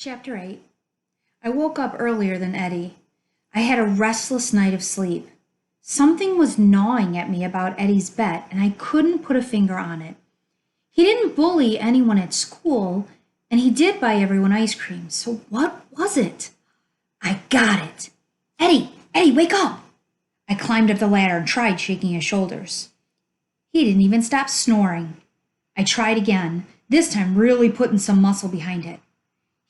Chapter 8. I woke up earlier than Eddie. I had a restless night of sleep. Something was gnawing at me about Eddie's bet, and I couldn't put a finger on it. He didn't bully anyone at school, and he did buy everyone ice cream. So what was it? I got it. Eddie, wake up! I climbed up the ladder and tried shaking his shoulders. He didn't even stop snoring. I tried again, this time really putting some muscle behind it.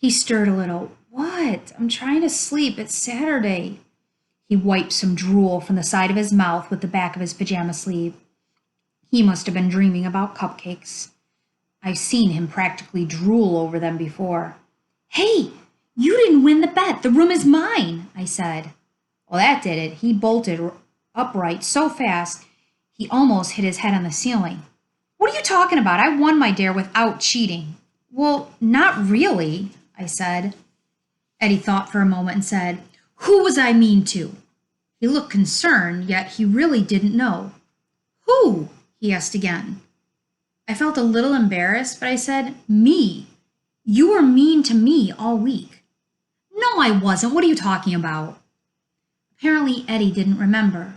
He stirred a little. What? I'm trying to sleep. It's Saturday. He wiped some drool from the side of his mouth with the back of his pajama sleeve. He must have been dreaming about cupcakes. I've seen him practically drool over them before. Hey, you didn't win the bet. The room is mine, I said. Well, that did it. He bolted upright so fast he almost hit his head on the ceiling. What are you talking about? I won my dare without cheating. Well, not really, I said. Eddie thought for a moment and said, Who was I mean to? He looked concerned, yet he really didn't know. Who? He asked again. I felt a little embarrassed, but I said, Me. You were mean to me all week. No, I wasn't. What are you talking about? Apparently, Eddie didn't remember.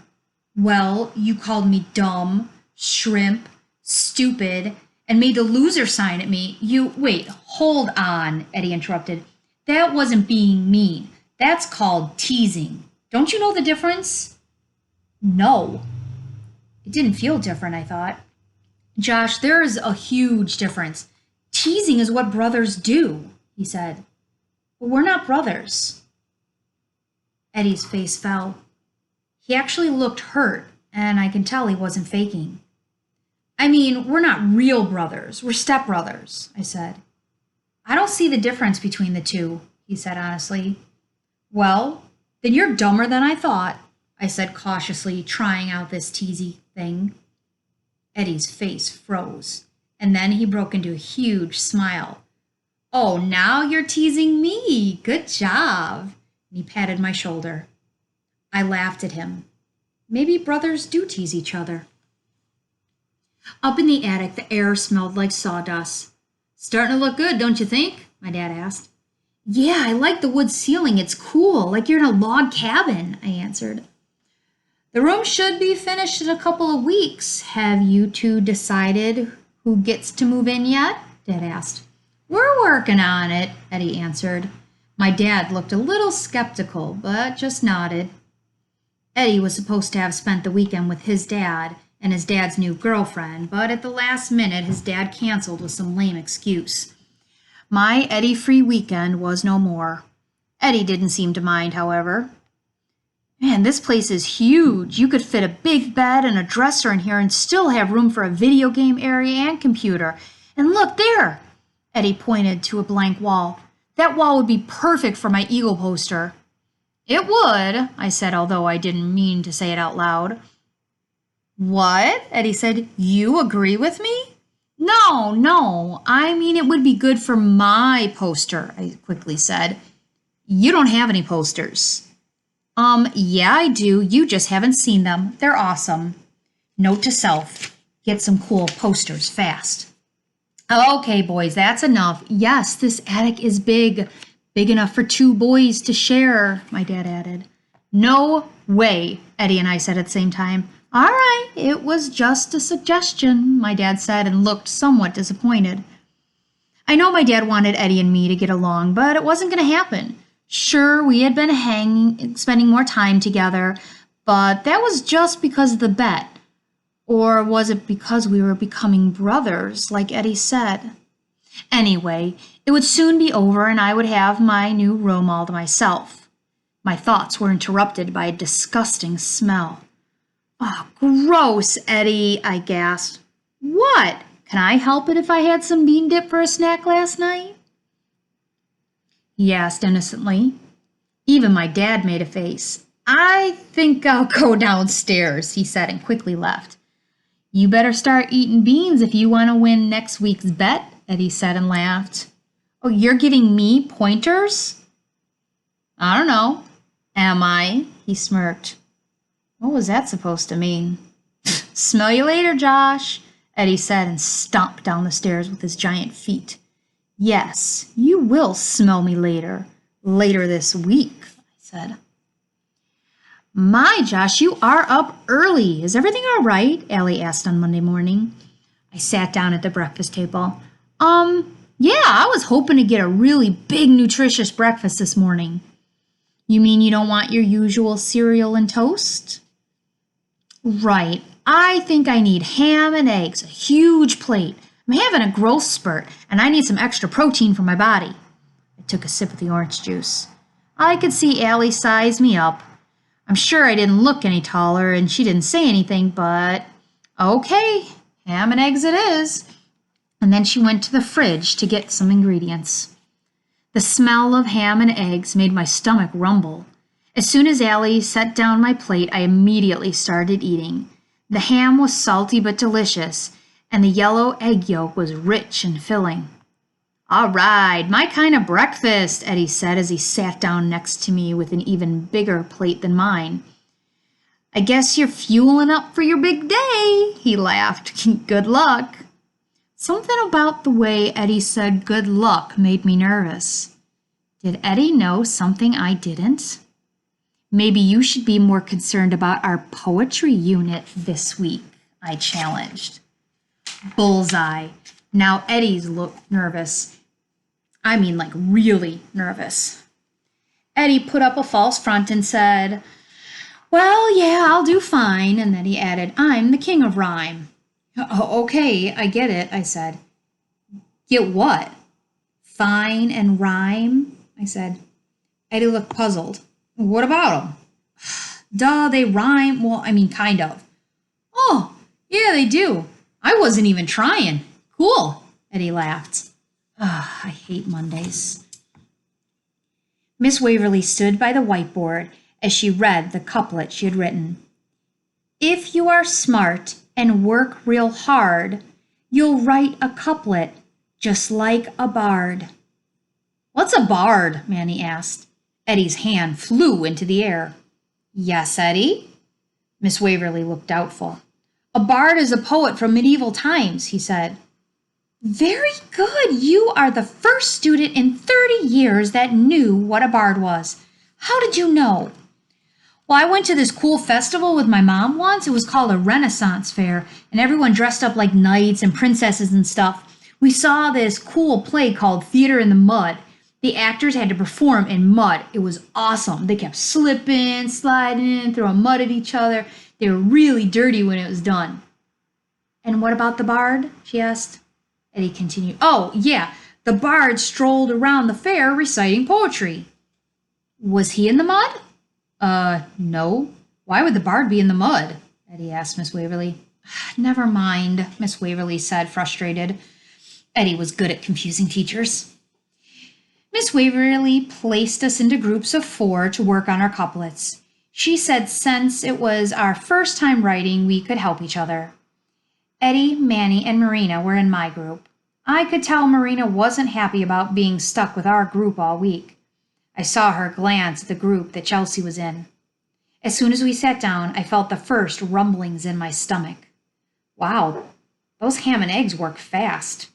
Well, you called me dumb, shrimp, stupid, and made the loser sign at me. Wait, hold on, Eddie interrupted. That wasn't being mean. That's called teasing. Don't you know the difference? No. It didn't feel different, I thought. Josh, there is a huge difference. Teasing is what brothers do, he said. But we're not brothers. Eddie's face fell. He actually looked hurt, and I can tell he wasn't faking. I mean, we're not real brothers. We're stepbrothers, I said. I don't see the difference between the two, he said honestly. Well, then you're dumber than I thought, I said cautiously, trying out this teasy thing. Eddie's face froze, and then he broke into a huge smile. Oh, now you're teasing me. Good job. And he patted my shoulder. I laughed at him. Maybe brothers do tease each other. Up in the attic, the air smelled like sawdust. Starting to look good, don't you think? My dad asked. Yeah, I like the wood ceiling. It's cool, like you're in a log cabin, I answered. The room should be finished in a couple of weeks. Have you two decided who gets to move in yet? Dad asked. We're working on it, Eddie answered. My dad looked a little skeptical, but just nodded. Eddie was supposed to have spent the weekend with his dad and his dad's new girlfriend, but at the last minute his dad canceled with some lame excuse. My Eddie-free weekend was no more. Eddie didn't seem to mind, however. Man, this place is huge. You could fit a big bed and a dresser in here and still have room for a video game area and computer. And look there! Eddie pointed to a blank wall. That wall would be perfect for my Eagle poster. It would, I said, although I didn't mean to say it out loud. What? Eddie said, You agree with me? No, I mean it would be good for my poster, I quickly said. You don't have any posters. Yeah, I do. You just haven't seen them. They're awesome. Note to self, get some cool posters fast. Okay, boys, that's enough. Yes, this attic is big. Big enough for two boys to share, my dad added. No way, Eddie and I said at the same time. All right, it was just a suggestion, my dad said and looked somewhat disappointed. I know my dad wanted Eddie and me to get along, but it wasn't going to happen. Sure, we had been spending more time together, but that was just because of the bet. Or was it because we were becoming brothers, like Eddie said? Anyway, it would soon be over and I would have my new room all to myself. My thoughts were interrupted by a disgusting smell. Oh, gross, Eddie, I gasped. What? Can I help it if I had some bean dip for a snack last night? He asked innocently. Even my dad made a face. I think I'll go downstairs, he said and quickly left. You better start eating beans if you want to win next week's bet, Eddie said and laughed. Oh, you're giving me pointers? I don't know. Am I? He smirked. What was that supposed to mean? Smell you later, Josh, Eddie said and stomped down the stairs with his giant feet. Yes, you will smell me later. Later this week, I said. My, Josh, you are up early. Is everything all right? Allie asked on Monday morning. I sat down at the breakfast table. Yeah, I was hoping to get a really big, nutritious breakfast this morning. You mean you don't want your usual cereal and toast? Right. I think I need ham and eggs, a huge plate. I'm having a growth spurt, and I need some extra protein for my body. I took a sip of the orange juice. I could see Allie size me up. I'm sure I didn't look any taller, and she didn't say anything, but okay, ham and eggs it is. And then she went to the fridge to get some ingredients. The smell of ham and eggs made my stomach rumble. As soon as Allie set down my plate, I immediately started eating. The ham was salty but delicious, and the yellow egg yolk was rich and filling. All right, my kind of breakfast, Eddie said as he sat down next to me with an even bigger plate than mine. I guess you're fueling up for your big day, he laughed. Good luck. Something about the way Eddie said good luck made me nervous. Did Eddie know something I didn't? Maybe you should be more concerned about our poetry unit this week, I challenged. Bullseye. Now Eddie's looked nervous. I mean, like really nervous. Eddie put up a false front and said, well, yeah, I'll do fine. And then he added, I'm the king of rhyme. Okay, I get it, I said. Get what? Fine and rhyme, I said. Eddie looked puzzled. What about them? Duh, they rhyme. Well, I mean, kind of. Oh, yeah, they do. I wasn't even trying. Cool, Eddie laughed. I hate Mondays. Miss Waverly stood by the whiteboard as she read the couplet she had written. If you are smart and work real hard, you'll write a couplet just like a bard. What's a bard? Manny asked. Eddie's hand flew into the air. Yes, Eddie? Miss Waverly looked doubtful. A bard is a poet from medieval times, he said. Very good. You are the first student in 30 years that knew what a bard was. How did you know? Well, I went to this cool festival with my mom once. It was called a Renaissance Fair, and everyone dressed up like knights and princesses and stuff. We saw this cool play called Theater in the Mud. The actors had to perform in mud. It was awesome. They kept slipping, sliding, throwing mud at each other. They were really dirty when it was done. And what about the bard? She asked. Eddie continued. Oh, yeah, the bard strolled around the fair reciting poetry. Was he in the mud? No. Why would the bard be in the mud? Eddie asked Miss Waverly. Never mind, Miss Waverly said, frustrated. Eddie was good at confusing teachers. Miss Waverly placed us into groups of 4 to work on our couplets. She said since it was our first time writing, we could help each other. Eddie, Manny, and Marina were in my group. I could tell Marina wasn't happy about being stuck with our group all week. I saw her glance at the group that Chelsea was in. As soon as we sat down, I felt the first rumblings in my stomach. Wow, those ham and eggs work fast.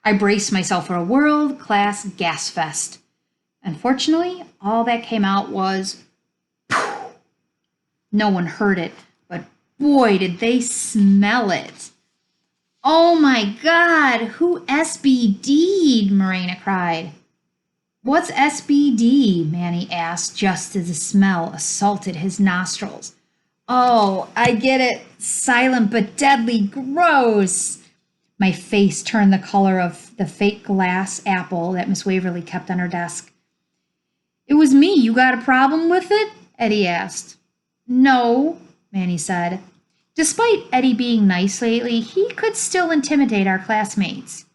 I braced myself for a world-class gas fest. Unfortunately, all that came out was poof. No one heard it, but boy, did they smell it. Oh my God, who SBD'd? Marina cried. What's SBD? Manny asked just as the smell assaulted his nostrils. Oh, I get it. Silent but deadly gross. My face turned the color of the fake glass apple that Miss Waverly kept on her desk. It was me. You got a problem with it? Eddie asked. No, Manny said. Despite Eddie being nice lately, he could still intimidate our classmates.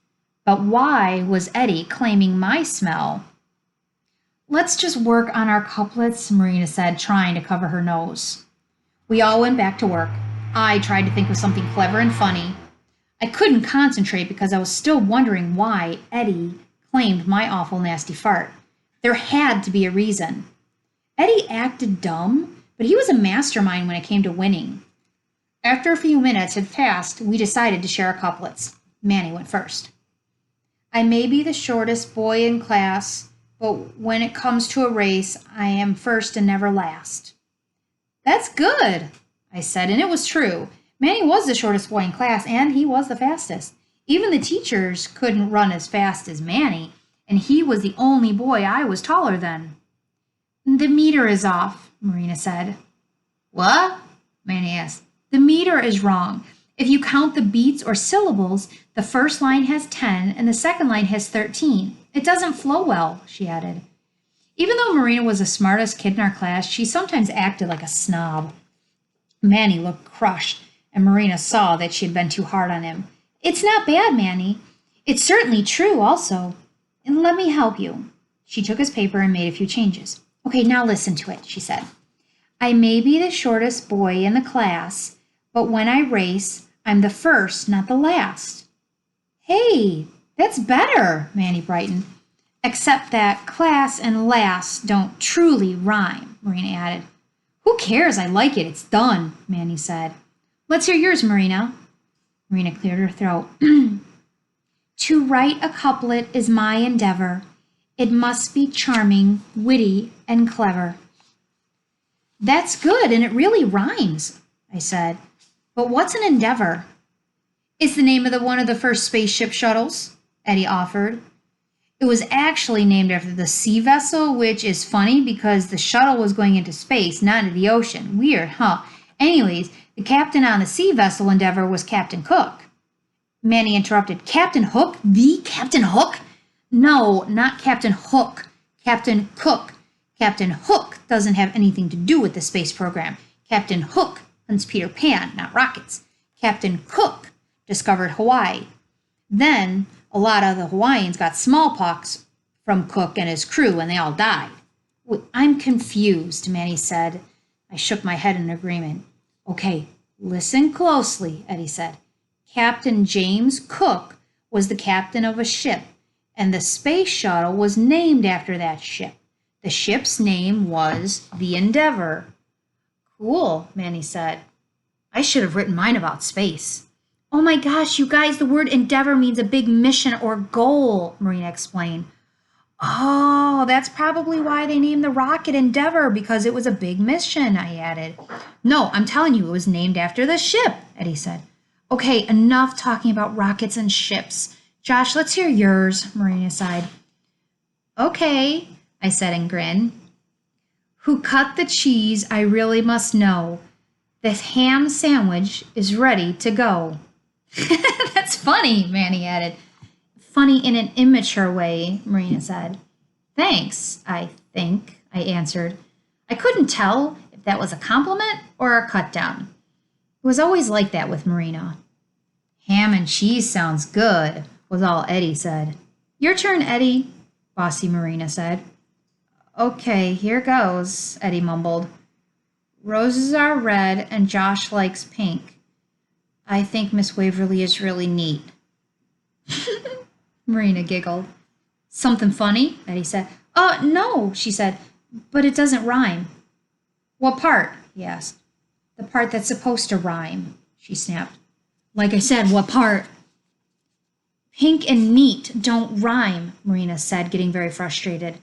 But why was Eddie claiming my smell? Let's just work on our couplets, Marina said, trying to cover her nose. We all went back to work. I tried to think of something clever and funny. I couldn't concentrate because I was still wondering why Eddie claimed my awful nasty fart. There had to be a reason. Eddie acted dumb, but he was a mastermind when it came to winning. After a few minutes had passed, we decided to share our couplets. Manny went first. I may be the shortest boy in class, but when it comes to a race, I am first and never last. That's good, I said, and it was true. Manny was the shortest boy in class, and he was the fastest. Even the teachers couldn't run as fast as Manny, and he was the only boy I was taller than. The meter is off, Marina said. What? Manny asked. The meter is wrong. If you count the beats or syllables, the first line has 10 and the second line has 13. It doesn't flow well, she added. Even though Marina was the smartest kid in our class, she sometimes acted like a snob. Manny looked crushed, and Marina saw that she had been too hard on him. It's not bad, Manny. It's certainly true, also. And let me help you. She took his paper and made a few changes. Okay, now listen to it, she said. I may be the shortest boy in the class, but when I race, I'm the first, not the last. Hey, that's better, Manny brightened. Except that class and last don't truly rhyme, Marina added. Who cares? I like it. It's done, Manny said. Let's hear yours, Marina. Marina cleared her throat. To write a couplet is my endeavor. It must be charming, witty, and clever. That's good, and it really rhymes, I said. But what's an endeavor? It's the name of one of the first spaceship shuttles, Eddie offered. It was actually named after the sea vessel, which is funny because the shuttle was going into space, not into the ocean. Weird, huh? Anyways, the captain on the sea vessel Endeavour was Captain Cook. Manny interrupted. Captain Hook? The Captain Hook? No, not Captain Hook. Captain Cook. Captain Hook doesn't have anything to do with the space program. Captain Hook hunts Peter Pan, not rockets. Captain Cook discovered Hawaii. Then a lot of the Hawaiians got smallpox from Cook and his crew, and they all died. I'm confused, Manny said. I shook my head in agreement. Okay, listen closely, Eddie said. Captain James Cook was the captain of a ship, and the space shuttle was named after that ship. The ship's name was the Endeavour. Cool, Manny said. I should have written mine about space. Oh my gosh, you guys, the word endeavor means a big mission or goal, Marina explained. Oh, that's probably why they named the rocket Endeavour, because it was a big mission, I added. No, I'm telling you, it was named after the ship, Eddie said. Okay, enough talking about rockets and ships. Josh, let's hear yours, Marina sighed. Okay, I said and grinned. Who cut the cheese, I really must know. The ham sandwich is ready to go. That's funny, Manny added. Funny in an immature way, Marina said. Thanks, I think, I answered. I couldn't tell if that was a compliment or a cut down. It was always like that with Marina. Ham and cheese sounds good, was all Eddie said. Your turn, Eddie, bossy Marina said. Okay, here goes, Eddie mumbled. Roses are red and Josh likes pink. I think Miss Waverly is really neat. Marina giggled. Something funny? Eddie said. No, she said, but it doesn't rhyme. What part? He asked. The part that's supposed to rhyme, she snapped. Like I said, what part? Pink and neat don't rhyme, Marina said, getting very frustrated.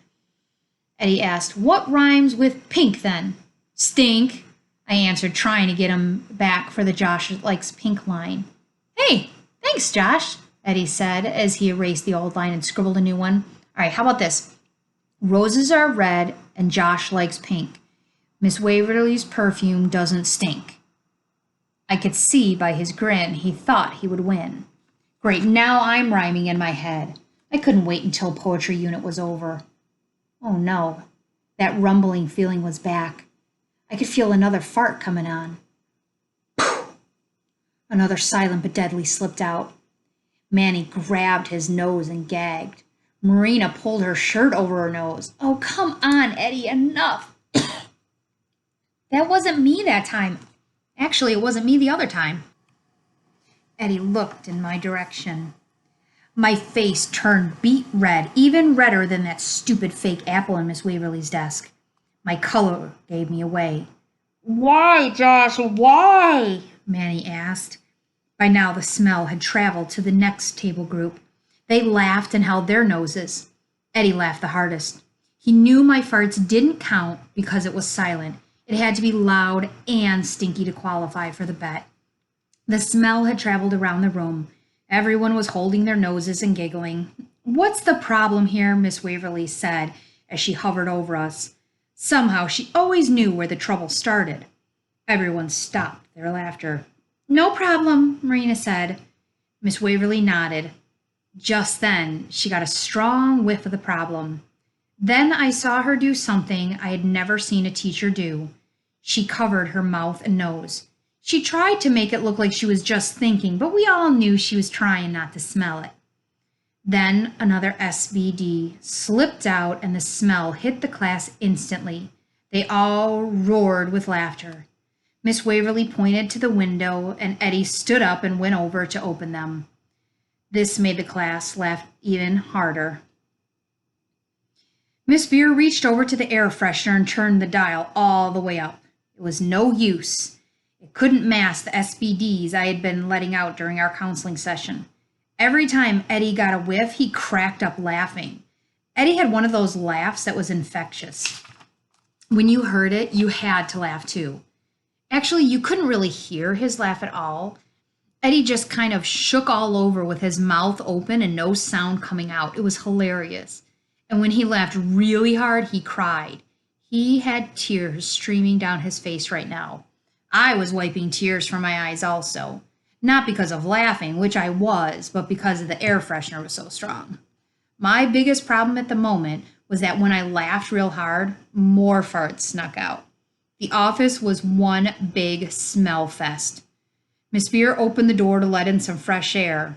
Eddie asked, what rhymes with pink then? Stink, I answered, trying to get him back for the Josh likes pink line. Hey, thanks, Josh, Eddie said as he erased the old line and scribbled a new one. All right, how about this? Roses are red and Josh likes pink. Miss Waverly's perfume doesn't stink. I could see by his grin he thought he would win. Great, now I'm rhyming in my head. I couldn't wait until poetry unit was over. Oh no, that rumbling feeling was back. I could feel another fart coming on. Poof! Another silent but deadly slipped out. Manny grabbed his nose and gagged. Marina pulled her shirt over her nose. Oh, come on, Eddie, enough. That wasn't me that time. Actually, it wasn't me the other time. Eddie looked in my direction. My face turned beet red, even redder than that stupid fake apple in Miss Waverly's desk. My color gave me away. Why, Josh, why? Manny asked. By now the smell had traveled to the next table group. They laughed and held their noses. Eddie laughed the hardest. He knew my farts didn't count because it was silent. It had to be loud and stinky to qualify for the bet. The smell had traveled around the room. Everyone was holding their noses and giggling. "What's the problem here?" Miss Waverly said as she hovered over us. Somehow she always knew where the trouble started. Everyone stopped their laughter. "No problem," Marina said. Miss Waverly nodded. Just then, she got a strong whiff of the problem. Then I saw her do something I had never seen a teacher do. She covered her mouth and nose. She tried to make it look like she was just thinking, but we all knew she was trying not to smell it. Then another SBD slipped out and the smell hit the class instantly. They all roared with laughter. Miss Waverly pointed to the window and Eddie stood up and went over to open them. This made the class laugh even harder. Miss Beer reached over to the air freshener and turned the dial all the way up. It was no use. It couldn't mask the SBDs I had been letting out during our counseling session. Every time Eddie got a whiff, he cracked up laughing. Eddie had one of those laughs that was infectious. When you heard it, you had to laugh too. Actually, you couldn't really hear his laugh at all. Eddie just kind of shook all over with his mouth open and no sound coming out. It was hilarious. And when he laughed really hard, he cried. He had tears streaming down his face right now. I was wiping tears from my eyes also. Not because of laughing, which I was, but because the air freshener was so strong. My biggest problem at the moment was that when I laughed real hard, more farts snuck out. The office was one big smell fest. Miss Beer opened the door to let in some fresh air.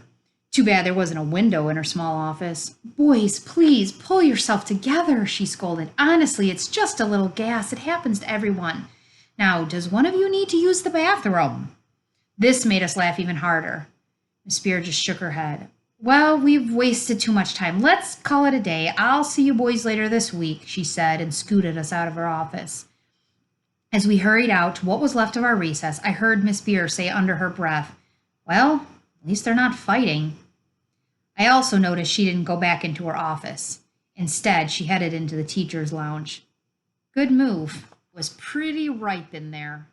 Too bad there wasn't a window in her small office. "Boys, please pull yourself together," she scolded. "Honestly, it's just a little gas. It happens to everyone. Now, does one of you need to use the bathroom?" This made us laugh even harder. Miss Beer just shook her head. "Well, we've wasted too much time. Let's call it a day. I'll see you boys later this week," she said and scooted us out of her office. As we hurried out to what was left of our recess, I heard Miss Beer say under her breath, "Well, at least they're not fighting." I also noticed she didn't go back into her office. Instead, she headed into the teacher's lounge. Good move. Was pretty ripe in there.